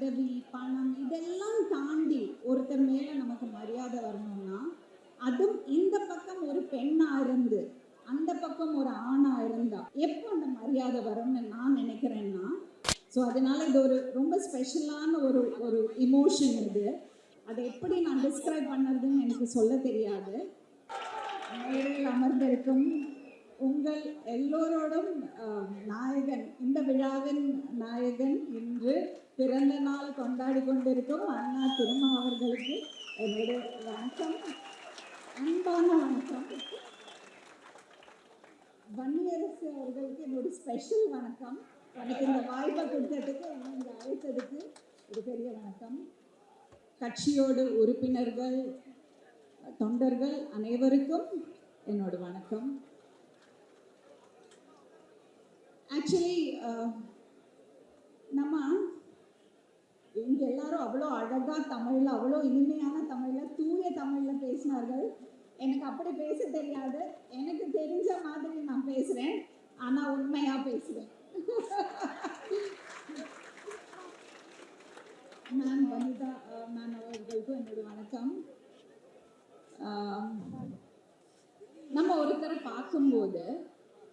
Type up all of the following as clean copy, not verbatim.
பதவி, பணம் இதெல்லாம் தாண்டி ஒருத்தர் மேல நமக்கு மரியாதை வரணும்னா, அதுவும் இந்த பக்கம் ஒரு பெண்ணா இருந்து அந்த பக்கம் ஒரு ஆணா இருந்தா எப்போ அந்த மரியாதை வரும்னு நான் நினைக்கிறேன்னா, ஸோ அதனால இது ஒரு ரொம்ப ஸ்பெஷலான ஒரு ஒரு இமோஷன் இது. அதை எப்படி நான் டிஸ்கிரைப் பண்ணுறதுன்னு எனக்கு சொல்ல தெரியாது. மேடையில் அமர்ந்திருக்கும் உங்கள் எல்லோரோடும் நாயகன், இந்த விழாவின் நாயகன், இன்று பிறந்த நாள் கொண்டாடி கொண்டிருக்கும் அண்ணா திருமா அவர்களுக்கு என்னுடைய வணக்கம், அன்பான வணக்கம். வன்னியரசு அவர்களுக்கு என்னுடைய ஸ்பெஷல் வணக்கம். எனக்கு இந்த வாய்ப்பை கொடுத்ததுக்கு, என்னை இங்கே அழைத்ததுக்கு ஒரு பெரிய வணக்கம். கட்சியோடு உறுப்பினர்கள், தொண்டர்கள் அனைவருக்கும் என்னோட வணக்கம். ஆக்சுவலி நம்ம இங்கே எல்லாரும் அவ்வளோ அழகாக தமிழில், அவ்வளோ இனிமையான தமிழில், தூய தமிழில் பேசினார்கள். எனக்கு அப்படி பேச தெரியாது. எனக்கு தெரிஞ்ச மாதிரி நான் பேசுகிறேன், ஆனால் உண்மையாக பேசுகிறேன். நான் வனிதா மேம் அவர்களுக்கும் என்னோட வணக்கம். நம்ம ஒருத்தரை பார்க்கும்போது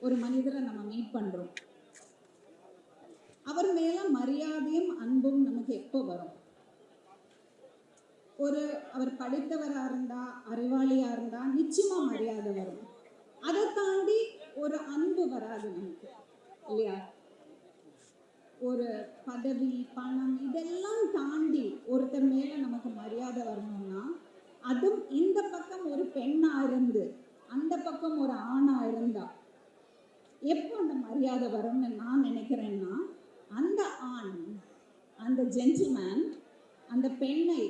ஒரு மனிதரை நம்ம மீட் பண்ணுறோம். அவர் மேல மரியாதையும் அன்பும் நமக்கு எப்போ வரும்? அவர் படித்தவராக இருந்தா, அறிவாளியா இருந்தா நிச்சயமா மரியாதை வரும். அதை தாண்டி ஒரு அன்பு வராது நமக்கு, இல்லையா? ஒரு பதவி, பணம் இதெல்லாம் தாண்டி ஒருத்தர் மேல நமக்கு மரியாதை வரணும்னா, அதுவும் இந்த பக்கம் ஒரு பெண்ணா இருந்து அந்த பக்கம் ஒரு ஆணா இருந்தா எப்போ அந்த மரியாதை வரும்னு நான் நினைக்கிறேன்னா, அந்த ஆண், அந்த ஜென்டில்மேன் அந்த பெண்ணை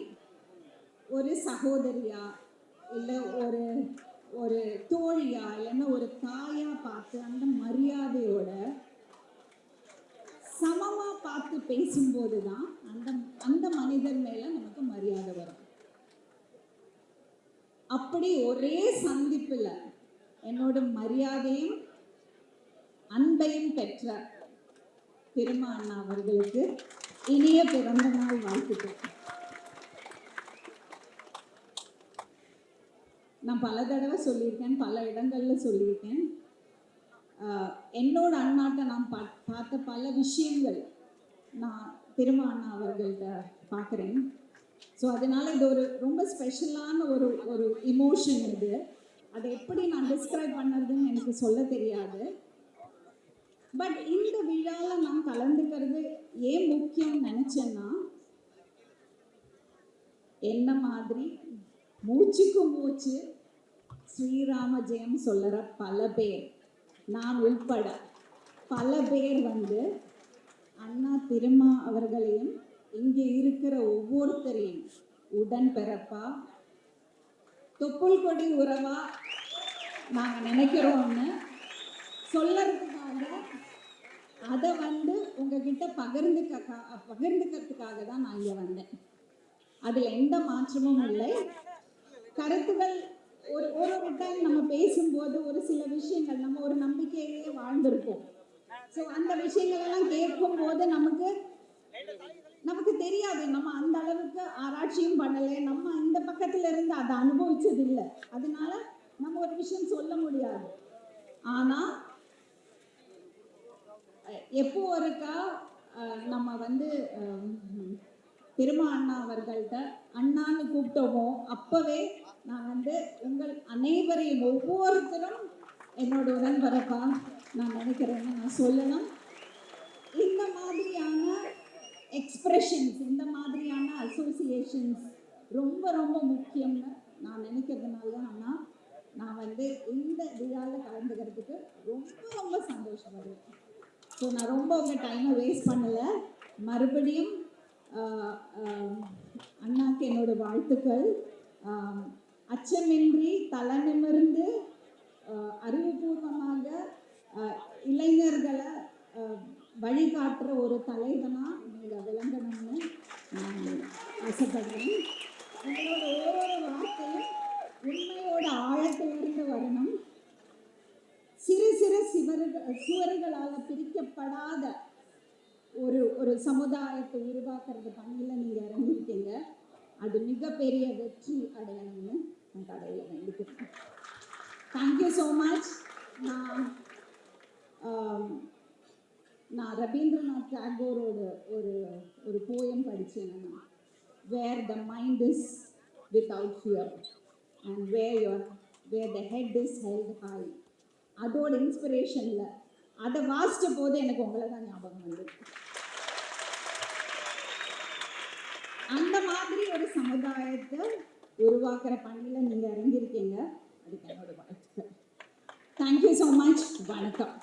ஒரு சகோதரியா, இல்லை ஒரு ஒரு தோழியா, இல்லைன்னா ஒரு தாயா பார்த்து அந்த மரியாதையோட சமமா பார்த்து பேசும்போது தான் அந்த அந்த மனிதர் மேல நமக்கு மரியாதை வரும். அப்படி ஒரே சந்திப்பில் என்னோட மரியாதையும் அன்பையும் பெற்ற திருமா அண்ணா அவர்களுக்கு இனிய பிறந்த நாள் வாழ்த்துக்கள். நான் பல தடவை சொல்லியிருக்கேன், பல இடங்கள்ல சொல்லியிருக்கேன். என்னோட அண்ணாட்ட நான் பார்த்த பல விஷயங்கள் நான் திருமா அண்ணா அவர்கள்ட்ட பார்க்குறேன். ஸோ அதனால இது ஒரு ரொம்ப ஸ்பெஷலான ஒரு ஒரு இமோஷன் இது. அதை எப்படி நான் டிஸ்கிரைப் பண்ணுறதுன்னு எனக்கு சொல்ல தெரியாது. பட் இந்த விழாவில் நான் கலந்துக்கிறது ஏன் முக்கியம்னு நினச்சேன்னா, என்ன மாதிரி மூச்சுக்கு மூச்சு ஸ்ரீராம ஜெயம் சொல்லுற பல பேர், நான் உள்பட பல பேர் அண்ணா திருமா அவர்களையும் இங்கே இருக்கிற ஒவ்வொருத்தரையும் உடன் பிறப்பா, தொப்புள் கொடி உறவா நாங்கள் நினைக்கிறோம்னு சொல்லறதுக்காக, அதை உங்ககிட்ட பகிர்ந்துக்கிறதுக்காக தான் நான் இங்கே வந்தேன். அதில் எந்த மாற்றமும் இல்லை. கருத்துக்கள் ஒரு டைம் நம்ம பேசும்போது ஒரு சில விஷயங்கள் நம்ம ஒரு நம்பிக்கையிலேயே வாழ்ந்திருப்போம். ஸோ அந்த விஷயங்கள் எல்லாம் கேட்கும் போது நமக்கு தெரியாது, நம்ம அந்த அளவுக்கு ஆராய்ச்சியும் பண்ணலை, நம்ம இந்த பக்கத்துல இருந்து அதை அனுபவிச்சது இல்லை. அதனால நம்ம ஒரு விஷயம் சொல்ல முடியாது. ஆனா எப்போ ஒருக்கா நம்ம திருமா அண்ணா அவர்கள்ட்ட அண்ணான்னு கூப்பிட்டோமோ அப்பவே நான் உங்கள் அனைவரையும் ஒவ்வொருத்தரும் என்னோட உடன்பிறப்பா நான் நினைக்கிறேன்னு நான் சொல்லணும். இந்த மாதிரியான எக்ஸ்பிரஷன்ஸ், இந்த மாதிரியான அசோசியேஷன்ஸ் ரொம்ப ரொம்ப முக்கியம்னு நான் நினைக்கிறதுனால தான் அண்ணா நான் இந்த விழாவில் கலந்துக்கிறதுக்கு ரொம்ப ரொம்ப சந்தோஷப்படுறேன். ஸோ நான் ரொம்ப உங்கள் டைமை வேஸ்ட் பண்ணலை. மறுபடியும் அண்ணாக்கு என்னோட வாழ்த்துக்கள். அச்சமின்றி தலை நிமிர்ந்து அறிவுபூர்வமாக இளைஞர்களை வழிகாட்டுற ஒரு தலைவனாக நீங்கள் விளங்கணும்னு நான் ஆசைப்படுறேன். உங்களோட ஒவ்வொரு வார்த்தையும் உண்மையோட ஆழத்திலிருந்து வரணும். சிறு சிறு சுவர்களால் பிரிக்கப்படாத ஒரு ஒரு சமுதாயத்தை உருவாக்குறது பணியில் நீங்கள் இறங்கியிருக்கீங்க. அது மிகப்பெரிய வெற்றி அடையணும்னு நான் கடவுளை வேண்டிக்கிறேன். Thank you so much. நான் ரவீந்திரநாத் டாகோரோட ஒரு ஒரு போயம் படித்தேன். Where the mind is without fear and where the head is held high. அதோட இன்ஸ்பிரேஷனில் அதை வாசித்த போது எனக்கு உங்களை தான் ஞாபகம் வந்தது. அந்த மாதிரி ஒரு சமுதாயத்தை உருவாக்குற பணியில் நீங்கள் இறங்கியிருக்கீங்க. அதுக்கு என்னோட வாழ்த்துக்கள். Thank you so much. வணக்கம்.